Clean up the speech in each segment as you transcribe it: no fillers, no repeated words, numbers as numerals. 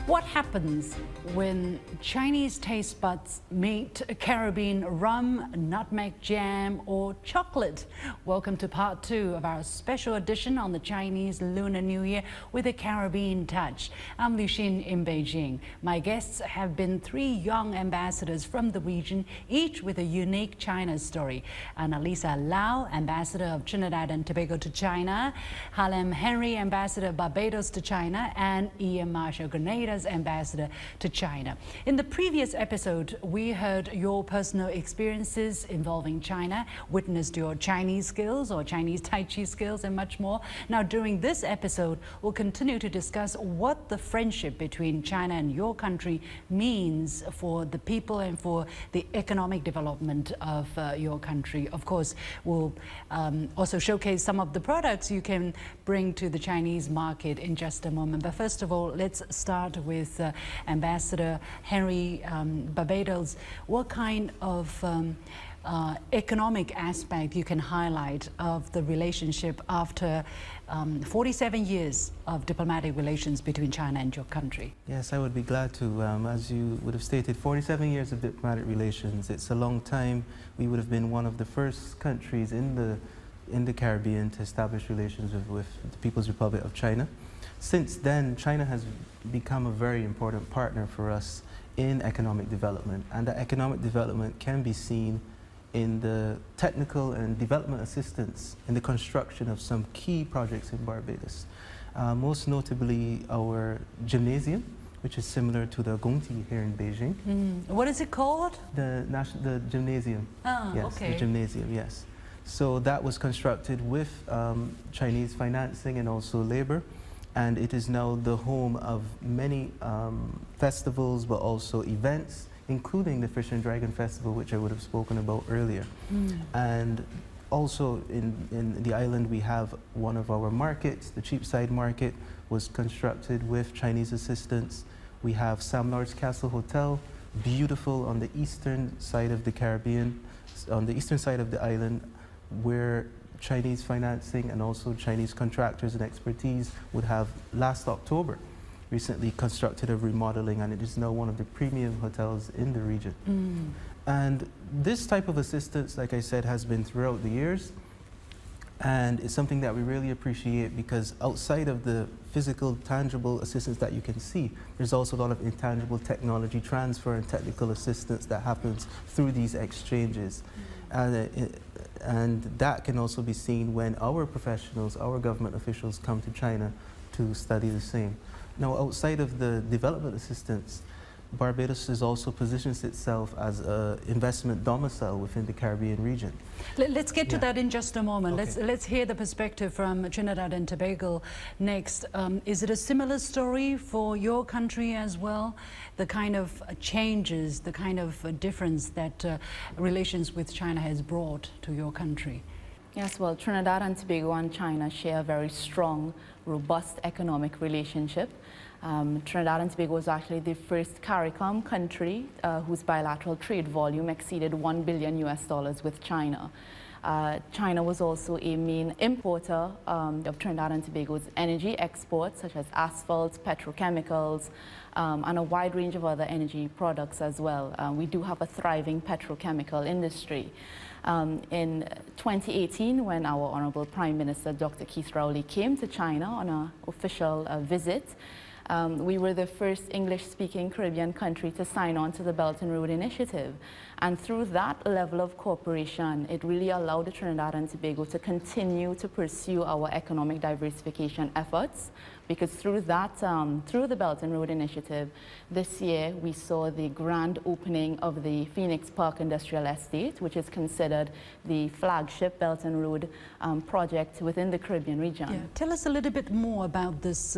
What happens when Chinese taste buds meet Caribbean rum, nutmeg jam, or chocolate? Welcome to part 2 of our special edition on the Chinese Lunar New Year with a Caribbean touch. I'm Liu Xin in Beijing. My guests have been 3 young ambassadors from the region, each with a unique China story. Annalisa Lau, ambassador of Trinidad and Tobago to China, Harlem Henry, ambassador of Barbados to China, and Ian Marshall, Grenada's ambassador to China. In the previous episode, we heard your personal experiences involving China, witnessed your Chinese skills or Chinese Tai Chi skills, and much more. Now, during this episode, we'll continue to discuss what the friendship between China and your country means for the people and for the economic development of your country. Of course, we'll also showcase some of the products you can bring to the Chinese market in just a moment. But first of all, let's start with Ambassador Henry, Barbados. What kind of economic aspect you can highlight of the relationship after 47 years of diplomatic relations between China and your country? Yes, I would be glad to. As you would have stated, 47 years of diplomatic relations. It's a long time. We would have been one of the first countries in the Caribbean to establish relations with the People's Republic of China. Since then, China has become a very important partner for us in economic development, and that economic development can be seen in the technical and development assistance in the construction of some key projects in Barbados. Most notably our gymnasium, which is similar to the Gongti here in Beijing. What is it called? The gymnasium. Ah, yes, okay. The gymnasium, yes. So that was constructed with Chinese financing and also labor. And it is now the home of many festivals, but also events, including the Fish and Dragon Festival, which I would have spoken about earlier. And also in the island, we have one of our markets, the Cheapside Market, was constructed with Chinese assistance. We have Sam Lord's Castle Hotel, beautiful on the eastern side of the Caribbean, on the eastern side of the island, where Chinese financing and also Chinese contractors and expertise would have last October recently constructed a remodeling, and it is now one of the premium hotels in the region. And this type of assistance, like I said, has been throughout the years, and it's something that we really appreciate because outside of the physical, tangible assistance that you can see, there's also a lot of intangible technology transfer and technical assistance that happens through these exchanges. And that can also be seen when our professionals, our government officials come to China to study the same. Now, outside of the development assistance, Barbados has also positions itself as an investment domicile within the Caribbean region. Let's get to that in just a moment. Okay. Let's hear the perspective from Trinidad and Tobago next. Is it a similar story for your country as well? The kind of changes, the kind of difference that relations with China has brought to your country? Yes, well, Trinidad and Tobago and China share a very strong, robust economic relationship. Trinidad and Tobago was actually the first CARICOM country whose bilateral trade volume exceeded $1 billion with China. China was also a main importer of Trinidad and Tobago's energy exports, such as asphalt, petrochemicals, and a wide range of other energy products as well. We do have a thriving petrochemical industry. In 2018, when our Honorable Prime Minister, Dr. Keith Rowley, came to China on an official visit, we were the first English-speaking Caribbean country to sign on to the Belt and Road Initiative. And through that level of cooperation, it really allowed Trinidad and Tobago to continue to pursue our economic diversification efforts, because through that, through the Belt and Road Initiative, this year we saw the grand opening of the Phoenix Park Industrial Estate, which is considered the flagship Belt and Road project within the Caribbean region. Yeah. Tell us a little bit more about this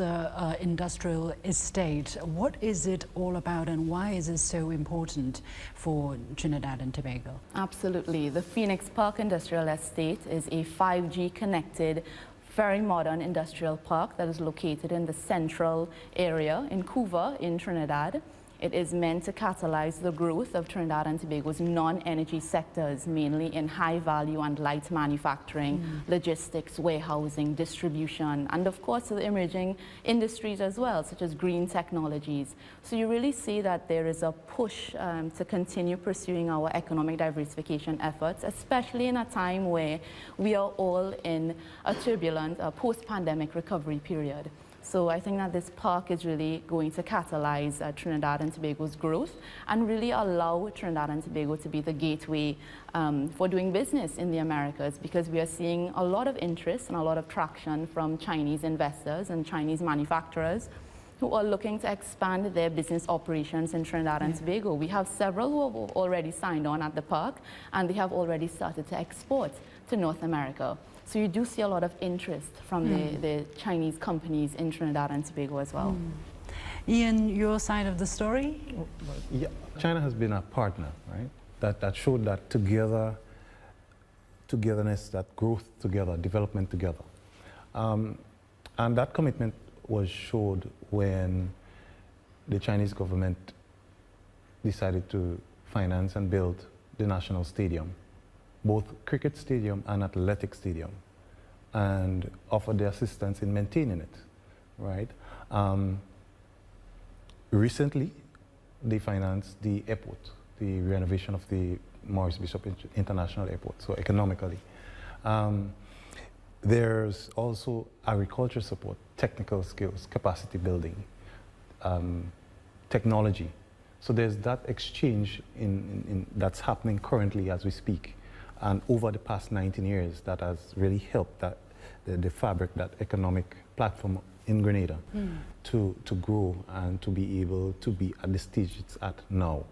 industrial estate. What is it all about, and why is it so important for Trinidad and Tobago? Absolutely. The Phoenix Park Industrial Estate is a 5G connected, very modern industrial park that is located in the central area in Couva in Trinidad. It is meant to catalyze the growth of Trinidad and Tobago's non-energy sectors, mainly in high value and light manufacturing, logistics, warehousing, distribution, and of course the emerging industries as well, such as green technologies. So you really see that there is a push to continue pursuing our economic diversification efforts, especially in a time where we are all in a turbulent post-pandemic recovery period. So I think that this park is really going to catalyze Trinidad and Tobago's growth and really allow Trinidad and Tobago to be the gateway for doing business in the Americas, because we are seeing a lot of interest and a lot of traction from Chinese investors and Chinese manufacturers who are looking to expand their business operations in Trinidad and Tobago. We have several who have already signed on at the park, and they have already started to export to North America. So you do see a lot of interest from the Chinese companies in Trinidad and Tobago as well. Ian, your side of the story? Yeah, China has been a partner, right? That showed that togetherness, that growth together, development together. And that commitment was showed when the Chinese government decided to finance and build the national stadium, both cricket stadium and athletic stadium, and offered their assistance in maintaining it, right? Recently, they financed the airport, the renovation of the Maurice Bishop International Airport, so economically. There's also agriculture support, technical skills, capacity building, technology. So there's that exchange that's happening currently as we speak. And over the past 19 years, that has really helped the fabric, that economic platform in Grenada to grow and to be able to be at the stage it's at now.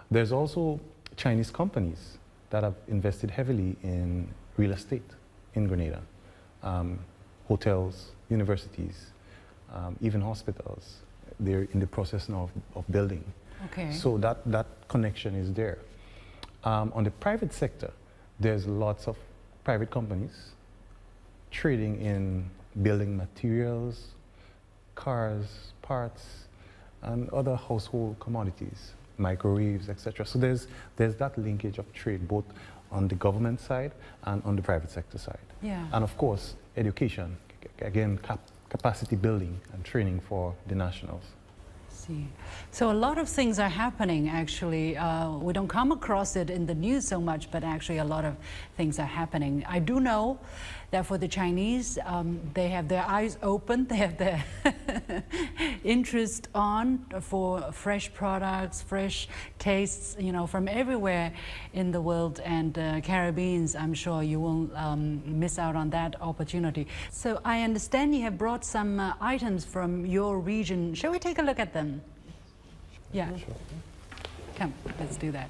There's also Chinese companies that have invested heavily in real estate in Grenada. Hotels, universities, even hospitals. They're in the process now of building. Okay. So that connection is there. On the private sector, there's lots of private companies trading in building materials, cars, parts, and other household commodities, microwaves, etc. So there's that linkage of trade both on the government side and on the private sector side. Yeah. And of course, education, again, capacity building and training for the nationals. So a lot of things are happening, actually. We don't come across it in the news so much, but actually a lot of things are happening. I do know that for the Chinese, they have their eyes open, they have their interest on for fresh products, fresh tastes, you know, from everywhere in the world. And Caribbeans, I'm sure you won't miss out on that opportunity. So I understand you have brought some items from your region. Shall we take a look at them? Yeah. Sure. Come, let's do that.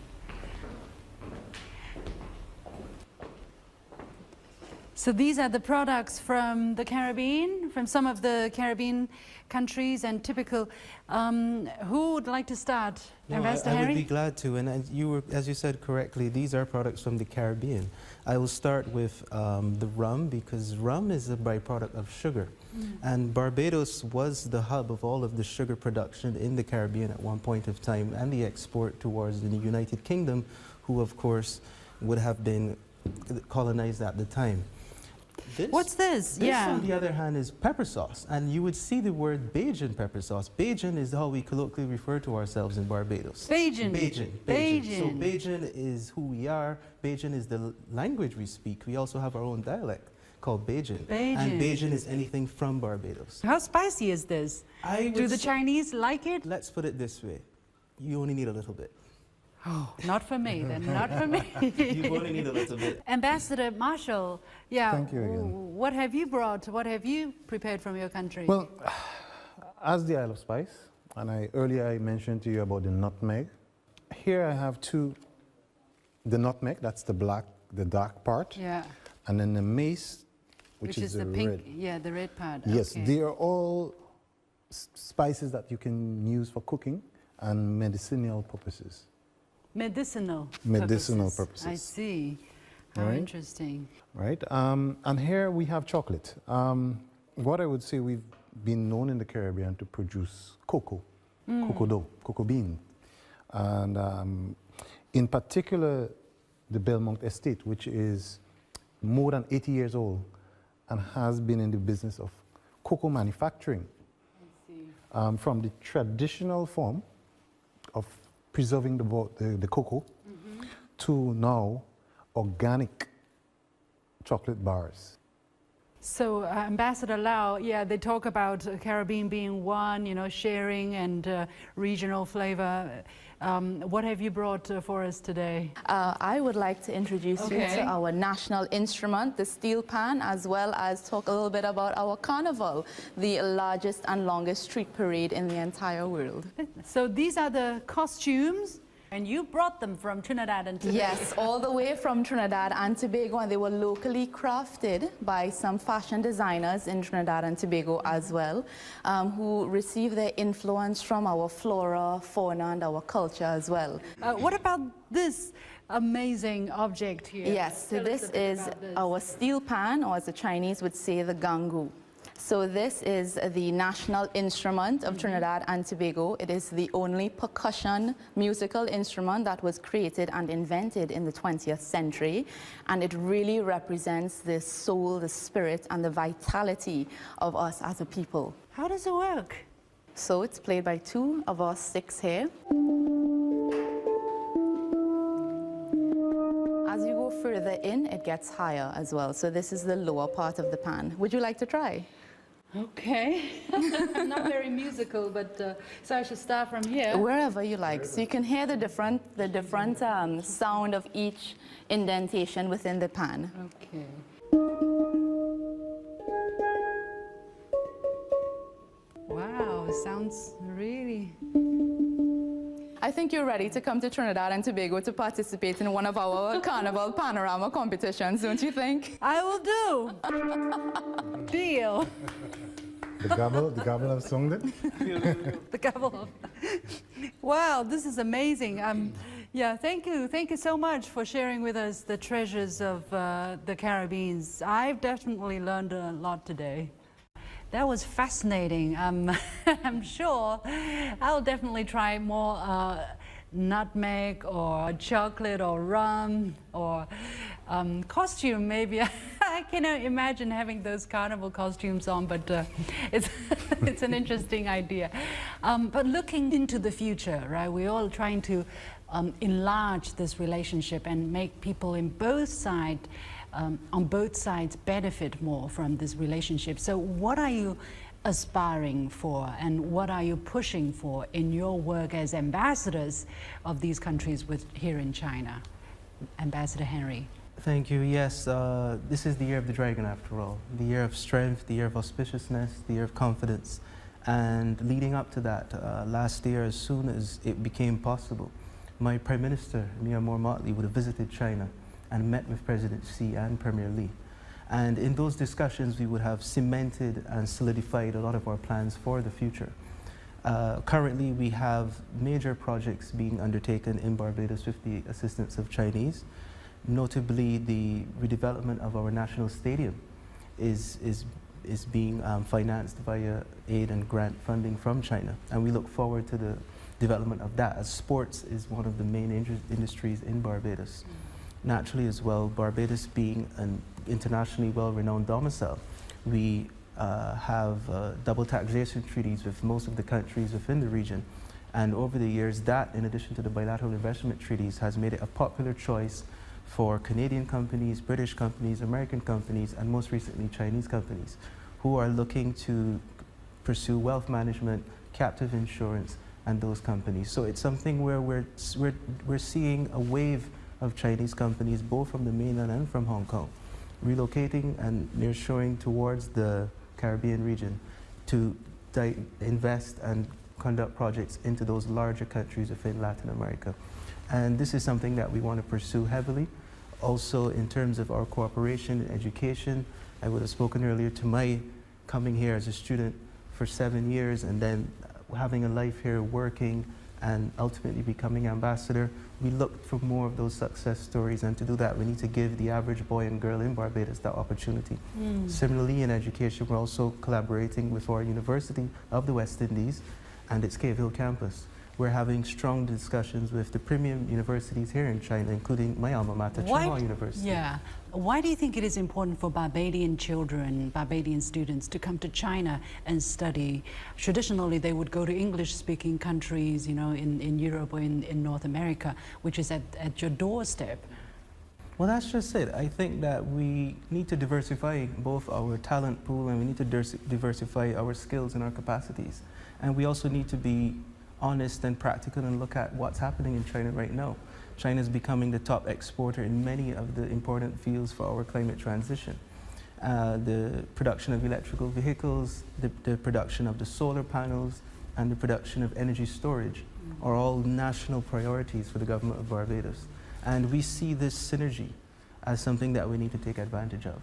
So these are the products from the Caribbean, from some of the Caribbean countries and typical. Who would like to start? Ambassador Harry? I would be glad to. And you were, as you said correctly, these are products from the Caribbean. I will start with the rum, because rum is a byproduct of sugar. And Barbados was the hub of all of the sugar production in the Caribbean at one point of time, and the export towards the United Kingdom, who of course would have been colonized at the time. What's this? This, on the other hand, is pepper sauce, and you would see the word Bajan pepper sauce. Bajan is how we colloquially refer to ourselves in Barbados. Bajan. Bajan. Bajan. So Bajan is who we are. Bajan is the language we speak. We also have our own dialect called Bajan. Bajan. And Bajan is anything from Barbados. How spicy is this? Do the Chinese like it? Let's put it this way. You only need a little bit. Oh, not for me then, not for me. You only need a little bit. Ambassador Marshall, yeah. Thank you again. What have you brought? What have you prepared from your country? Well, as the Isle of Spice, and earlier I mentioned to you about the nutmeg. Here I have the nutmeg, that's the black, the dark part. Yeah. And then the mace, which is the pink, red. yeah, the red part. Yes, okay. they are all spices that you can use for cooking and medicinal purposes. Medicinal purposes. I see. How right. interesting. Right. And here we have chocolate. What I would say, we've been known in the Caribbean to produce cocoa. cocoa bean. And in particular, the Belmont Estate, which is more than 80 years old and has been in the business of cocoa manufacturing. From the traditional form of preserving the cocoa to now organic chocolate bars. So, Ambassador Lau, yeah, they talk about Caribbean being one, you know, sharing and regional flavor. What have you brought for us today? I would like to introduce you to our national instrument, the steel pan, as well as talk a little bit about our carnival, the largest and longest street parade in the entire world. So these are the costumes. And you brought them from Trinidad and Tobago. Yes, all the way from Trinidad and Tobago, and they were locally crafted by some fashion designers in Trinidad and Tobago as well, who received their influence from our flora, fauna, and our culture as well. What about this amazing object here? Yes, so this is our steel pan, or as the Chinese would say, the gangu. So this is the national instrument of Trinidad and Tobago. It is the only percussion musical instrument that was created and invented in the 20th century. And it really represents the soul, the spirit, and the vitality of us as a people. How does it work? So it's played by two of our sticks here. As you go further in, it gets higher as well. So this is the lower part of the pan. Would you like to try? Okay. I'm not very musical, but so I should start from here. Wherever you like. So you can hear the different sound of each indentation within the pan. Okay. Wow, it sounds really... I think you're ready to come to Trinidad and Tobago to participate in one of our carnival panorama competitions, don't you think? I will do. Deal. The gobble of Songden? The gobble. Wow, this is amazing. Yeah, thank you so much for sharing with us the treasures of the Caribbean. I've definitely learned a lot today. That was fascinating. I'm sure I'll definitely try more nutmeg or chocolate or rum or costume maybe. I cannot imagine having those carnival costumes on, but it's an interesting idea. But looking into the future, right, we're all trying to enlarge this relationship and make people in both sides on both sides benefit more from this relationship. So what are you aspiring for and what are you pushing for in your work as ambassadors of these countries here in China? Ambassador Henry. Thank you. Yes, this is the year of the dragon after all. The year of strength, the year of auspiciousness, the year of confidence. And leading up to that, last year, as soon as it became possible, my Prime Minister, Myanmar Motley, would have visited China and met with President Xi and Premier Li. And in those discussions, we would have cemented and solidified a lot of our plans for the future. Currently, we have major projects being undertaken in Barbados with the assistance of Chinese. Notably, the redevelopment of our national stadium is being financed via aid and grant funding from China. And we look forward to the development of that, as sports is one of the main industries in Barbados. Naturally as well, Barbados being an internationally well-renowned domicile, we have double taxation treaties with most of the countries within the region. And over the years, that, in addition to the bilateral investment treaties, has made it a popular choice for Canadian companies, British companies, American companies, and most recently Chinese companies, who are looking to pursue wealth management, captive insurance, and those companies. So it's something where we're seeing a wave of Chinese companies, both from the mainland and from Hong Kong, relocating and nearshoring towards the Caribbean region to invest and conduct projects into those larger countries within Latin America. And this is something that we want to pursue heavily. Also, in terms of our cooperation in education, I would have spoken earlier to my coming here as a student for 7 years and then having a life here working and ultimately becoming ambassador. We look for more of those success stories, and to do that we need to give the average boy and girl in Barbados that opportunity. Similarly, in education, we're also collaborating with our University of the West Indies and its Cave Hill campus. We're having strong discussions with the premium universities here in China, including my alma mater, Tsinghua University. Yeah. Why do you think it is important for Barbadian children, Barbadian students, to come to China and study? Traditionally, they would go to English-speaking countries, you know, in Europe or in North America, which is at your doorstep. Well, that's just it. I think that we need to diversify both our talent pool and we need to diversify our skills and our capacities. And we also need to be honest and practical and look at what's happening in China right now. China is becoming the top exporter in many of the important fields for our climate transition. The production of electrical vehicles, the production of the solar panels, and the production of energy storage are all national priorities for the government of Barbados. And we see this synergy as something that we need to take advantage of.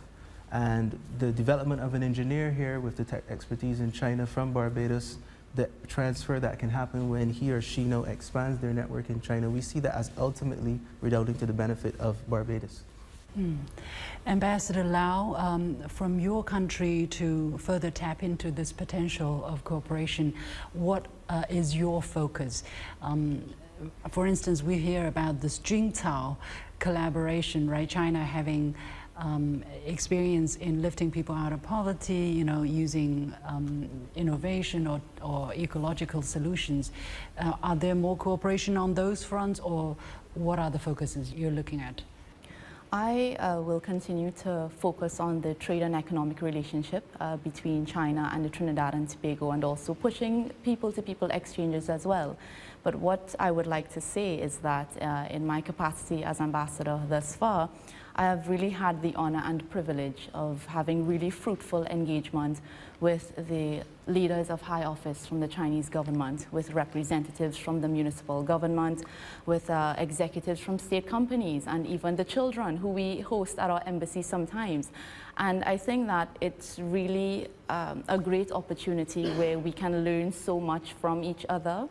And the development of an engineer here with the tech expertise in China from Barbados, the transfer that can happen when he or she now expands their network in China, we see that as ultimately redounding to the benefit of Barbados. Ambassador Lau, from your country to further tap into this potential of cooperation, what is your focus? For instance, we hear about this Jingcao collaboration, right? China having experience in lifting people out of poverty, you know, using innovation or ecological solutions. Are there more cooperation on those fronts, or what are the focuses you're looking at? I will continue to focus on the trade and economic relationship between China and the Trinidad and Tobago, and also pushing people-to-people exchanges as well. But what I would like to say is that in my capacity as ambassador thus far, I have really had the honor and privilege of having really fruitful engagement with the leaders of high office from the Chinese government, with representatives from the municipal government, with executives from state companies, and even the children who we host at our embassy sometimes. And I think that it's really a great opportunity where we can learn so much from each other.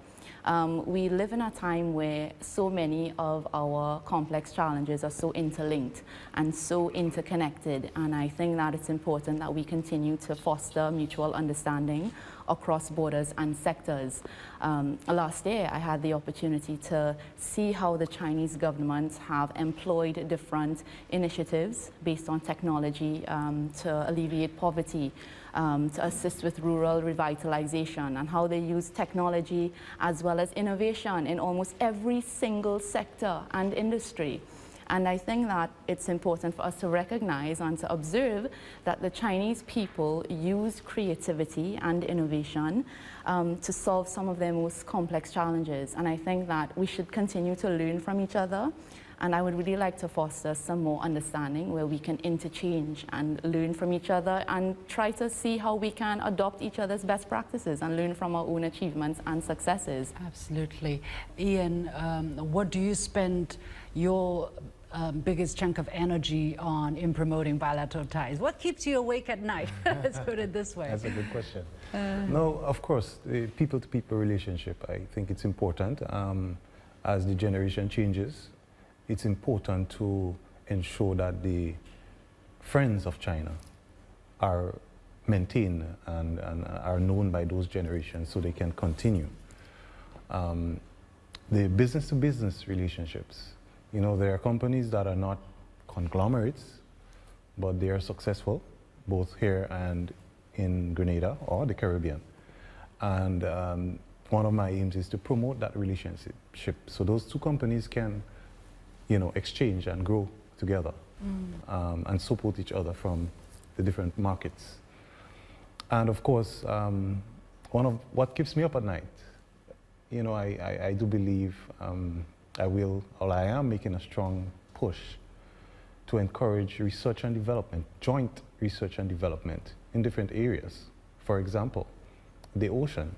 We live in a time where so many of our complex challenges are so interlinked and so interconnected, and I think that it's important that we continue to foster mutual understanding across borders and sectors. Last year, I had the opportunity to see how the Chinese government have employed different initiatives based on technology to alleviate poverty, to assist with rural revitalization, and how they use technology as well as innovation in almost every single sector and industry. And I think that it's important for us to recognize and to observe that the Chinese people use creativity and innovation to solve some of their most complex challenges. And I think that we should continue to learn from each other. And I would really like to foster some more understanding where we can interchange and learn from each other and try to see how we can adopt each other's best practices and learn from our own achievements and successes. Absolutely. Ian, what do you spend your biggest chunk of energy on in promoting bilateral ties? What keeps you awake at night? Let's put it this way. That's a good question. No, of course, the people-to-people relationship, I think it's important. As the generation changes, it's important to ensure that the friends of China are maintained and are known by those generations so they can continue. The business-to-business relationships, you know, there are companies that are not conglomerates, but they are successful, both here and in Grenada or the Caribbean. And one of my aims is to promote that relationship so those two companies can, you know, exchange and grow together and support each other from the different markets. And of course, one of what keeps me up at night, you know, I do believe I am making a strong push to encourage research and development, joint research and development in different areas. For example, the ocean.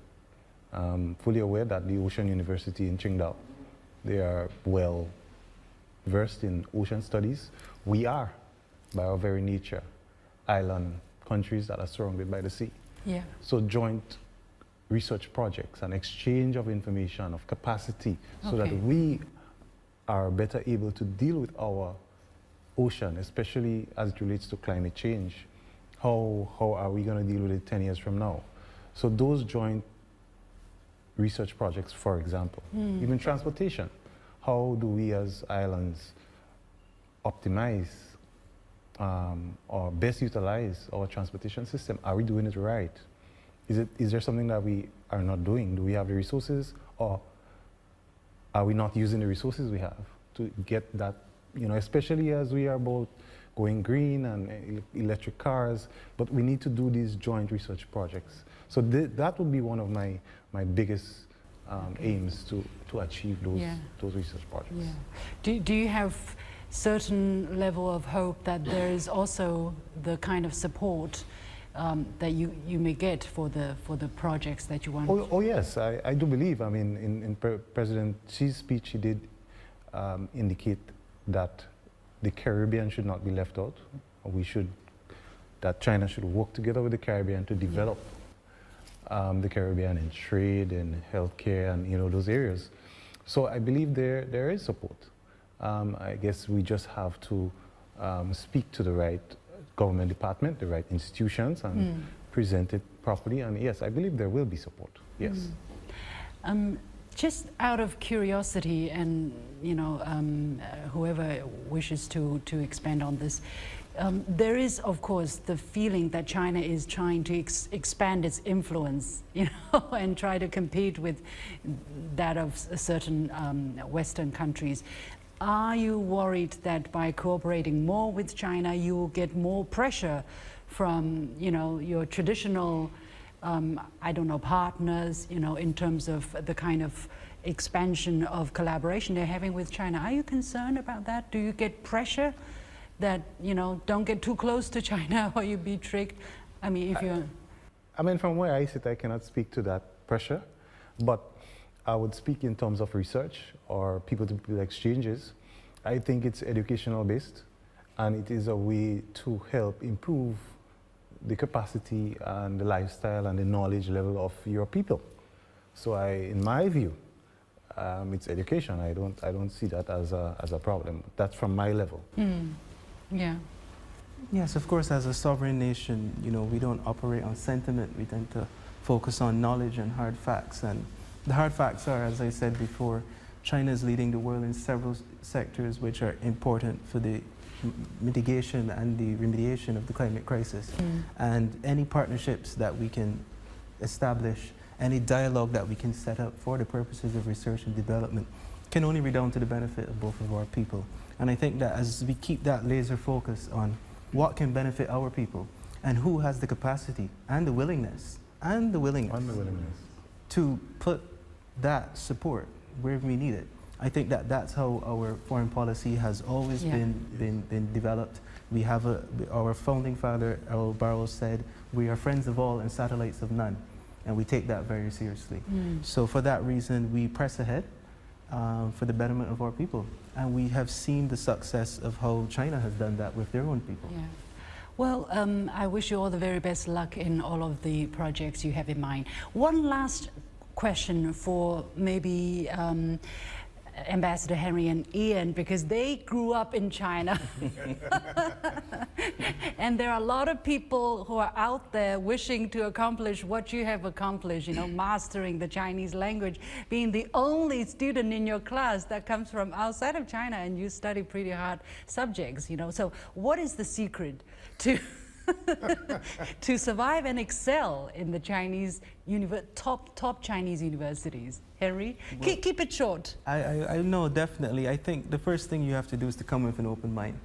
Fully aware that the Ocean University in Qingdao, they are well versed in ocean studies. We are, by our very nature, island countries that are surrounded by the sea. Yeah. So joint research projects and exchange of information, of capacity, so that we are better able to deal with our ocean, especially as it relates to climate change. How are we going to deal with it 10 years from now? So those joint research projects, for example. Even transportation. How do we as islands optimize or best utilize our transportation system? Are we doing it right? Is there something that we are not doing? Do we have the resources, or are we not using the resources we have to get that, you know, especially as we are both going green and electric cars, but we need to do these joint research projects. So that would be one of my biggest aims to achieve those research projects. Yeah. Do you have certain level of hope that there is also the kind of support that you may get for the projects that you want? Oh yes, I do believe. I mean, in President Xi's speech, he did indicate that the Caribbean should not be left out. That China should work together with the Caribbean to develop the Caribbean in trade and healthcare and, you know, those areas. So I believe there is support. I guess we just have to speak to the right government department, the right institutions, and present it properly. And yes, I believe there will be support. Yes. Just out of curiosity, and you know, whoever wishes to expand on this, there is, of course, the feeling that China is trying to expand its influence, you know, and try to compete with that of certain Western countries. Are you worried that by cooperating more with China, you will get more pressure from, you know, your traditional, I don't know, partners, you know, in terms of the kind of expansion of collaboration they're having with China? Are you concerned about that? Do you get pressure that, you know, don't get too close to China or you be tricked? I mean, if you're... I mean, from where I sit, I cannot speak to that pressure, but I would speak in terms of research or people-to-people exchanges. I think it's educational based, and it is a way to help improve the capacity and the lifestyle and the knowledge level of your people. So in my view, it's education. I don't see that as a problem. That's from my level. Yeah. Yes, of course, as a sovereign nation, you know, we don't operate on sentiment. We tend to focus on knowledge and hard facts. And the hard facts are, as I said before, China is leading the world in several sectors which are important for the mitigation and the remediation of the climate crisis. And any partnerships that we can establish, any dialogue that we can set up for the purposes of research and development can only redound to the benefit of both of our people. And I think that as we keep that laser focus on what can benefit our people and who has the capacity and the willingness to put that support where we need it, I think that that's how our foreign policy has always been developed. We have our founding father, Earl Barrow, said, "We are friends of all and satellites of none," and we take that very seriously. So for that reason, we press ahead for the betterment of our people, and we have seen the success of how China has done that with their own people. Yeah. Well, I wish you all the very best luck in all of the projects you have in mind. One last question for maybe Ambassador Henry and Ian, because they grew up in China. And there are a lot of people who are out there wishing to accomplish what you have accomplished, you know, mastering the Chinese language, being the only student in your class that comes from outside of China, and you study pretty hard subjects, you know. So what is the secret to to survive and excel in the Chinese top Chinese universities? Henry, well, keep it short. I know, definitely. I think the first thing you have to do is to come with an open mind,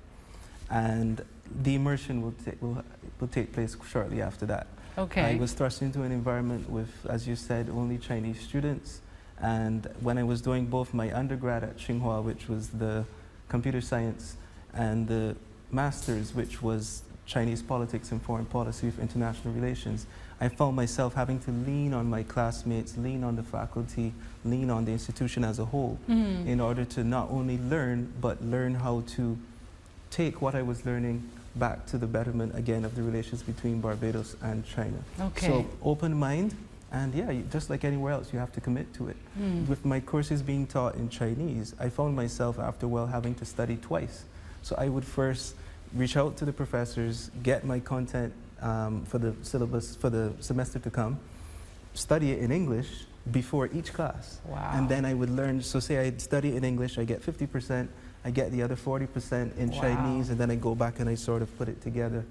and the immersion will take place shortly after that. Okay. I was thrust into an environment with, as you said, only Chinese students, and when I was doing both my undergrad at Tsinghua, which was the computer science, and the master's, which was Chinese politics and foreign policy with international relations, I found myself having to lean on my classmates, lean on the faculty, lean on the institution as a whole in order to not only learn, but learn how to take what I was learning back to the betterment, again, of the relations between Barbados and China. Okay. So open mind, and yeah, just like anywhere else, you have to commit to it. With my courses being taught in Chinese, I found myself after a while having to study twice. So I would first reach out to the professors, get my content for the syllabus for the semester to come, study it in English, before each class. Wow. And then I would learn, so say I study in English, I get 50%, I get the other 40% in Wow. Chinese, and then I go back and I sort of put it together.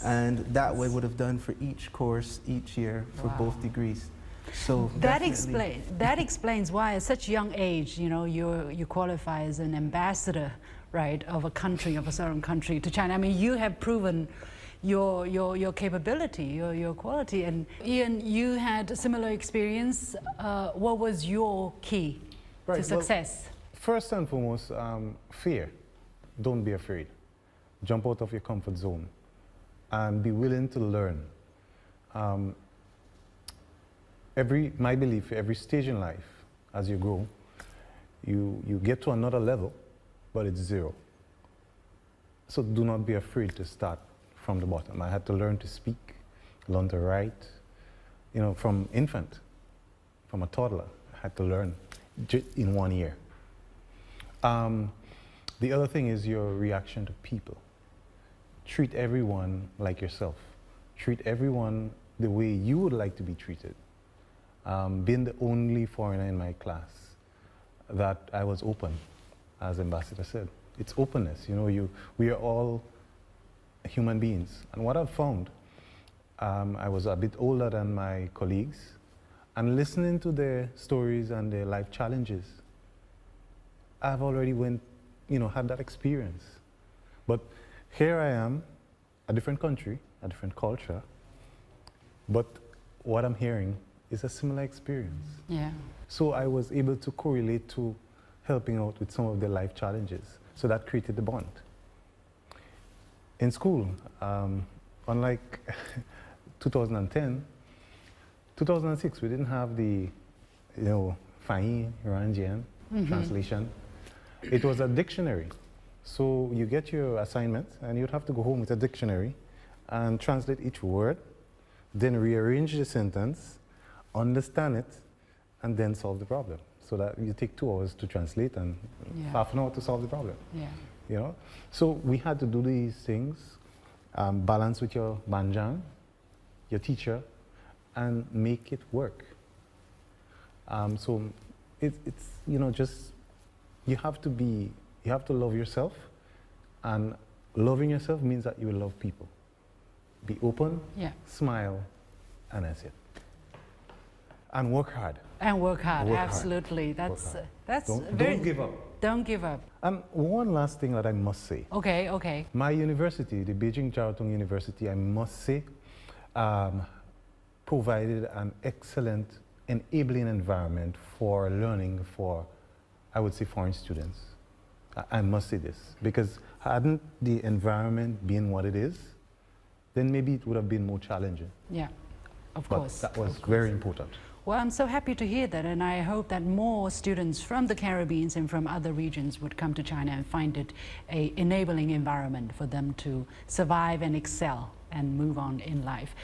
And that way I would have done for each course, each year, for Wow. both degrees. So that explains why at such a young age, you know, you qualify as an ambassador, right, of a country, of a certain country to China. I mean, you have proven your capability, your quality. And Ian, you had a similar experience. What was your key to success? Well, first and foremost, fear. Don't be afraid. Jump out of your comfort zone and be willing to learn. My belief, every stage in life, as you grow, you get to another level, but it's zero. So do not be afraid to start from the bottom. I had to learn to speak, learn to write, you know, from infant, from a toddler. I had to learn in 1 year. The other thing is your reaction to people. Treat everyone like yourself. Treat everyone the way you would like to be treated. Being the only foreigner in my class, that I was open, as Ambassador said. It's openness, you know, we are all human beings. And what I've found, I was a bit older than my colleagues, and listening to their stories and their life challenges, I've already had that experience. But here I am, a different country, a different culture, but what I'm hearing is a similar experience. Yeah. So I was able to correlate to helping out with some of their life challenges. So that created the bond. In school, unlike 2010, 2006, we didn't have the, Fahin, Ranjian translation. It was a dictionary. So you get your assignment and you'd have to go home with a dictionary and translate each word, then rearrange the sentence, understand it, and then solve the problem. So that you take 2 hours to translate and half an hour to solve the problem. Yeah. You know? So we had to do these things, balance with your banjang, your teacher, and make it work. So it's just, you have to love yourself, and loving yourself means that you will love people. Be open, smile, and that's it. And work hard. And work hard, absolutely. That's don't give up. Don't give up. And one last thing that I must say. Okay. My university, the Beijing Jiaotong University, I must say, provided an excellent enabling environment for learning for, I would say, foreign students. I must say this, because hadn't the environment been what it is, then maybe it would have been more challenging. Yeah, of course. That was very important. Well, I'm so happy to hear that, and I hope that more students from the Caribbean and from other regions would come to China and find it an enabling environment for them to survive and excel and move on in life.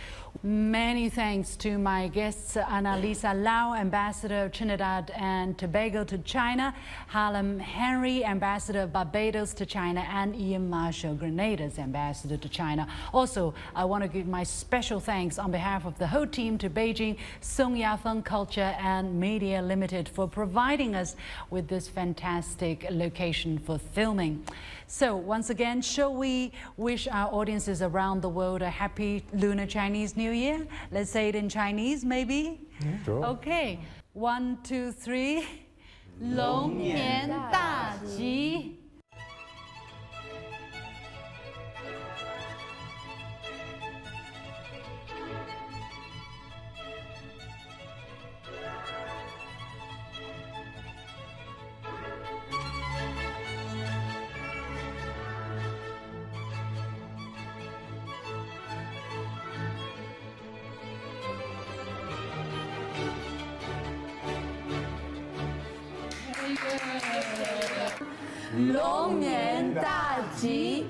Many thanks to my guests, Annalisa Lau, Ambassador of Trinidad and Tobago to China, Harlem Henry, Ambassador of Barbados to China, and Ian Marshall, Grenada's Ambassador to China. Also, I want to give my special thanks on behalf of the whole team to Beijing, Song Yafeng Culture and Media Limited for providing us with this fantastic location for filming. So once again, shall we wish our audiences around the world a happy Lunar Chinese New Year? Let's say it in Chinese, maybe? Yeah, sure. Okay. 1, 2, 3. 龙年大吉. Long Nian Da Ji.